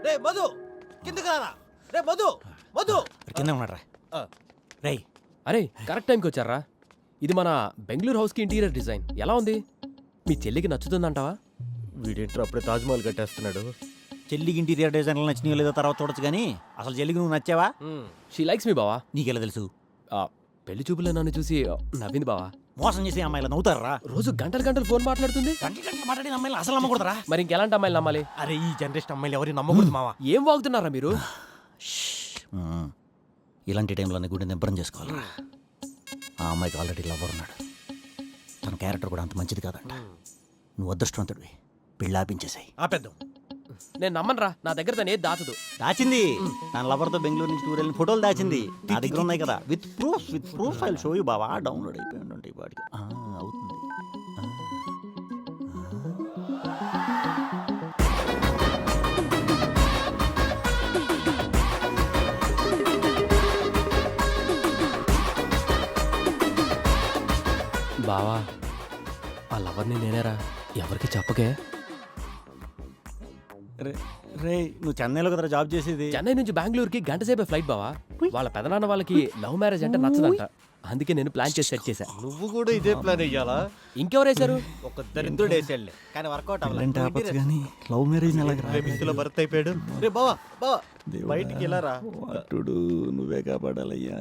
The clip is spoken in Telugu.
రే మధు కిందకి రారా. రే మధు మధు కింద ఉన్నారా రేయ్? అరే కరెక్ట్ టైంకి వచ్చారా. ఇది మన బెంగళూరు హౌస్కి ఇంటీరియర్ డిజైన్ ఎలా ఉంది? మీ చెల్లికి నచ్చుతుందంటావా? వీడేంట్రా అప్పుడే తాజ్మహల్ కట్టేస్తున్నాడు. చెల్లికి ఇంటీరియర్ డిజైన్లు నచ్చినాయో లేదో తర్వాత చూడొచ్చు కానీ అసలు చెల్లికి నువ్వు నచ్చావా? షీ లైక్స్ మీ బావా. నీకెలా తెలుసు? పెళ్లి చూపులో నన్ను చూసి నవ్వింది బావా. మోసం చేసే అమ్మాయిలు నవ్వుతారా? రోజు గంటలు గంటలు ఫోన్ మాట్లాడుతుంది. గంటలు గంటలు మాట్లాడిన అమ్మాయిలు అసలు నమ్మకూడదురా. మరి ఇంకెలాంటి అమ్మాయిలు నమ్మాలి? అరే ఈ జనరేషన్ అమ్మాయిలు ఎవరు నమ్మకూడదు మావా. ఏం వాగుతున్నారా మీరు? ఇలాంటి టైంలో గుడి నిబ్బరం చేసుకోవాలరా. ఆ అమ్మాయికి ఆల్రెడీ లవర్ ఉన్నాడు. తన క్యారెక్టర్ కూడా అంత మంచిది కాదంట. నువ్వు అదృష్టవంతుడివి, పెళ్ళాపించేసాయి. ఆపేద్దాం. నేను నమ్మనరా. నా దగ్గర తను ఏది దాచదు. దాచింది తన లవర్తో బెంగళూరు నుంచి టూర్ వెళ్ళిన ఫోటోలు దాచింది. నా దగ్గర ఉన్నాయి కదా, with proof file show you బావా. డౌన్లోడ్ అయిపోయి ఉంటాయి వాడికి. అవుతుంది. బావా ఆ లవర్ని నేనేరా. ఎవరికి చెప్పకే. రే నువ్వు చెన్నైలో కదరా జాబ్ చేసేది? చెన్నై నుంచి బెంగళూరుకి గంట సేపే ఫ్లైట్ బావా. వాళ్ళ పెదనాన్న వాళ్ళకి లవ్ మ్యారేజ్ అంటే నచ్చదంట. అందుకే నేను ప్లాన్ చేసి సెట్ చేశా. నువ్వు కూడా ఇదే ప్లాన్ వేయాలా? ఇంకెవరేశారు? ఒక దరిద్రుడు వేసాడులే కానీ వర్కౌట్ అవ్వాలి. కానీ లవ్ మ్యారేజ్ మిస్సులో భర్త అయిపోయాడు. రే బావా బావా బయటికి వెళ్ళారా. నువ్వే కాపాడాలయ్యా.